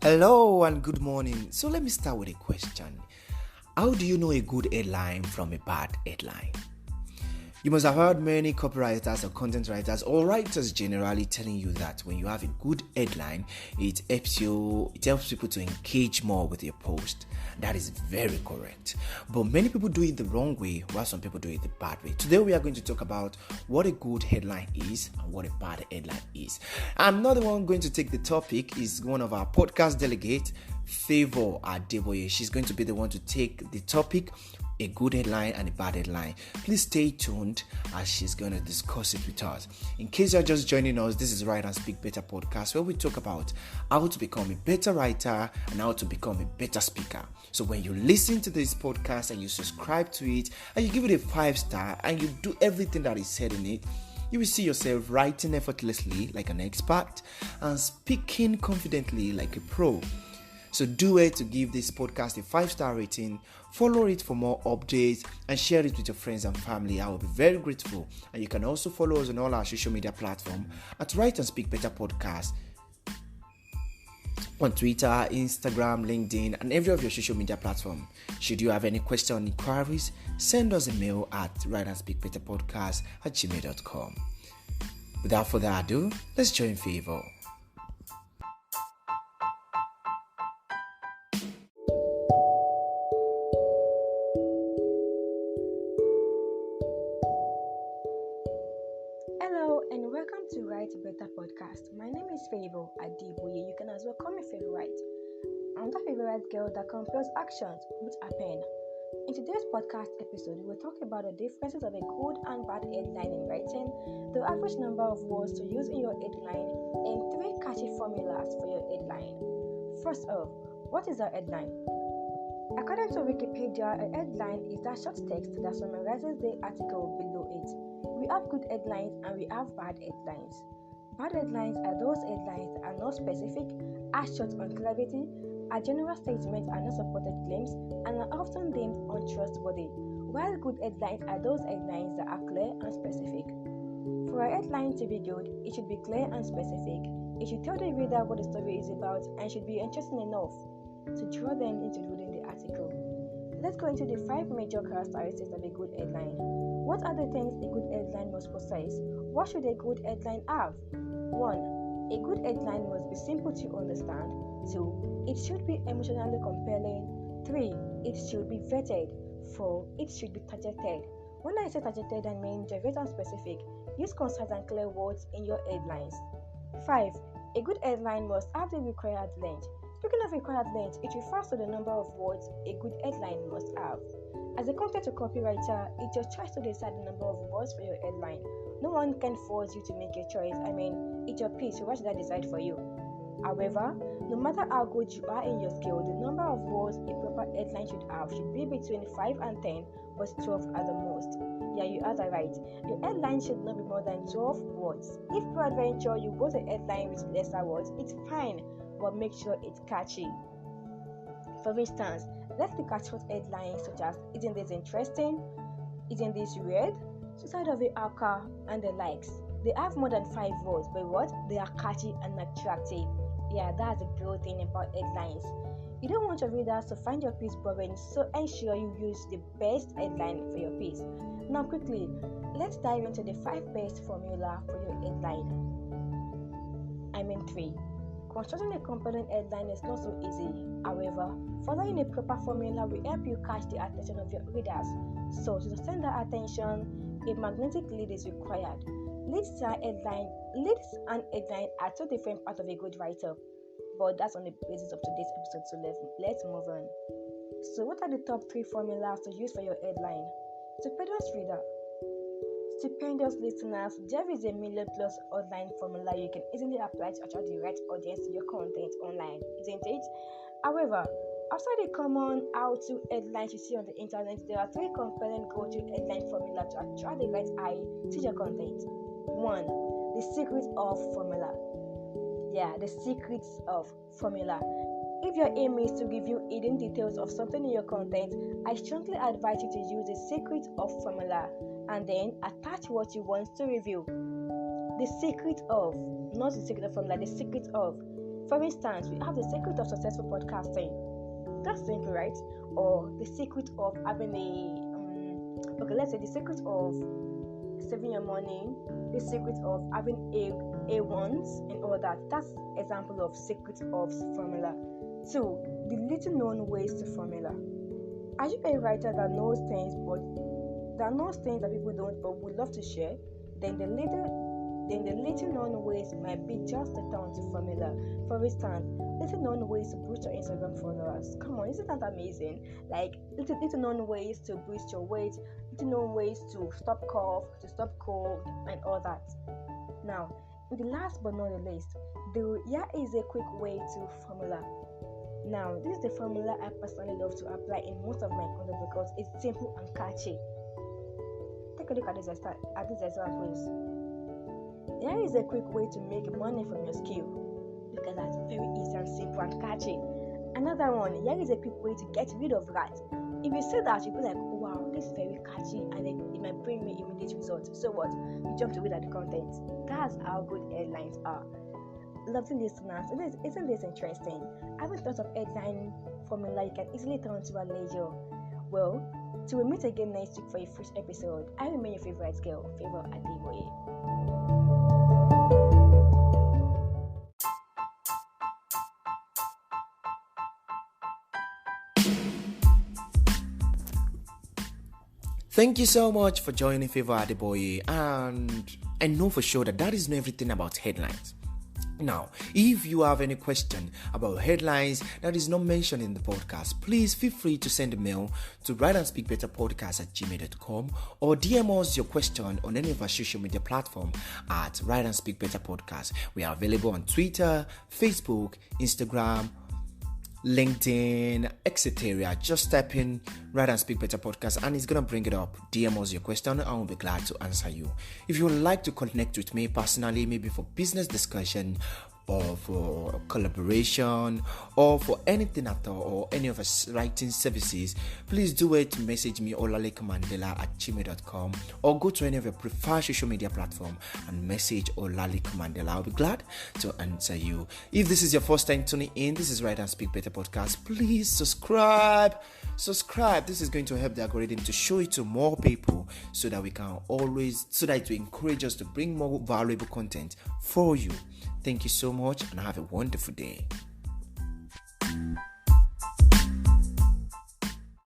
Hello and good morning. So let me start with a question. How do you know a good headline from a bad headline? You must have heard many copywriters or content writers or writers generally telling you that when you have a good headline, it helps people to engage more with your post. That is very correct. But many people do it the wrong way, while some people do it the bad way. Today we are going to talk about what a good headline is and what a bad headline is. I'm not the one going to take the topic, it's one of our podcast delegates, Favor Adeboye. She's going to be the one to take the topic, a good headline and a bad headline. Please stay tuned as she's going to discuss it with us. In case you're just joining us, this is Write and Speak Better podcast, where we talk about how to become a better writer and how to become a better speaker. So when you listen to this podcast and you subscribe to it and you give it a 5-star and you do everything that is said in it, you will see yourself writing effortlessly like an expert and speaking confidently like a pro. So do it to give this podcast a 5-star rating, follow it for more updates, and share it with your friends and family. I will be very grateful. And you can also follow us on all our social media platforms at Write and Speak Better Podcast on Twitter, Instagram, LinkedIn, and every of your social media platform. Should you have any questions or inquiries, send us a mail at writeandspeakbetterpodcast@gmail.com. Without further ado, let's join Favor. Hello and welcome to Write Better Podcast. My name is Favor Adeboye. You can as well call me Favorite. I'm the favorite girl that compels actions with a pen. In today's podcast episode, we will talk about the differences of a good and bad headline in writing, the average number of words to use in your headline, and 3 catchy formulas for your headline. First off, what is a headline? According to Wikipedia, a headline is that short text that summarizes the article below it. We have good headlines and we have bad headlines. Bad headlines are those headlines that are not specific, are short on clarity, are general statements and unsupported claims, and are often deemed untrustworthy, while good headlines are those headlines that are clear and specific. For a headline to be good, it should be clear and specific. It should tell the reader what the story is about and should be interesting enough to draw them into reading the article. Let's go into the 5 major characteristics of a good headline. What are the things a good headline must possess? What should a good headline have? 1. A good headline must be simple to understand. 2. It should be emotionally compelling. 3. It should be vetted. 4. It should be targeted. When I say targeted, I mean direct and specific. Use concise and clear words in your headlines. 5. A good headline must have the required length. Speaking of required length, it refers to the number of words a good headline must have. As a content or copywriter, it's your choice to decide the number of words for your headline. No one can force you to make a choice. It's your piece, so why should I decide for you? However, no matter how good you are in your skill, the number of words a proper headline should have should be between 5 and 10, but 12 at the most. Yeah, you are right. Your headline should not be more than 12 words. If peradventure you wrote a headline with lesser words, it's fine, but make sure it's catchy. For instance, let's look at short headlines such as "Isn't this interesting?" "Isn't this weird?" "Suicide of a hacker," and the likes. They have more than 5 words, but what? They are catchy and attractive. Yeah, that's the good thing about headlines. You don't want your readers to find your piece boring, so ensure you use the best headline for your piece. Now quickly, let's dive into the 5 best formula for your headline. 3. Constructing a compelling headline is not so easy. However, following a proper formula will help you catch the attention of your readers. So, to sustain that attention, a magnetic lead is required. Leads and headline are 2 different parts of a good write-up, but that's on the basis of today's episode, so let's move on. So, what are the top 3 formulas to use for your headline? Stupendous reader. Stupendous listeners, there is a million-plus online formula you can easily apply to attract the right audience to your content online, isn't it? However, outside the common how-to headlines you see on the internet, there are 3 compelling go-to headline formulas to attract the right eye to your content. 1. The secret of formula. Yeah, the secrets of formula. If your aim is to give you hidden details of something in your content, I strongly advise you to use the secret of formula and then attach what you want to review. The secret of, not the secret of formula, the secret of. For instance, we have the secret of successful podcasting. That's simple, right? Or the secret of having let's say the secret of saving your money, the secret of having A1s and all that. That's example of secret of formula. So the little known ways to formula. Are you a writer that knows things that people don't but would love to share? Then the little known ways might be just a turn to formula. For instance, little known ways to boost your Instagram followers. Come on, isn't that amazing? Like little known ways to boost your weight, little known ways to stop cough, to stop cold, and all that. Now, the last but not the least, here is a quick way to formula. Now, this is the formula I personally love to apply in most of my content because it's simple and catchy. Take a look at these examples. There is a quick way to make money from your skill because that's very easy and simple and catchy. Another one, here is a quick way to get rid of that. If you say that, you'll be like, oh, wow, this is very catchy and it might bring me immediate results. So what? You jump to read at the content. That's how good headlines are. Lovely listeners, isn't this interesting? I haven't thought of headline formula you can easily turn to at leisure. Well, till we meet again next week for a fresh episode, I remain your favorite girl, Favor Adeboye. Thank you so much for joining Favor Adeboye, and I know for sure that is not everything about headlines. Now, if you have any question about headlines that is not mentioned in the podcast, please feel free to send a mail to writeandspeakbetterpodcast@gmail.com or DM us your question on any of our social media platform at Write and Speak Better Podcast. We are available on Twitter, Facebook, Instagram, LinkedIn, etc. Just type in Write and Speak Better Podcast and it's gonna bring it up. DM us your question and we'll be glad to answer you. If you would like to connect with me personally, maybe for business discussion or for collaboration or for anything at all or any of us writing services, please do it. Message me olalekumandela@gmail.com or go to any of your preferred social media platform and message Olalekumandela. I'll be glad to answer you. If this is your first time tuning in, this is Write and Speak Better Podcast. Please subscribe. This is going to help the algorithm to show it to more people so that it will encourage us to bring more valuable content for you. Thank you so much and have a wonderful day.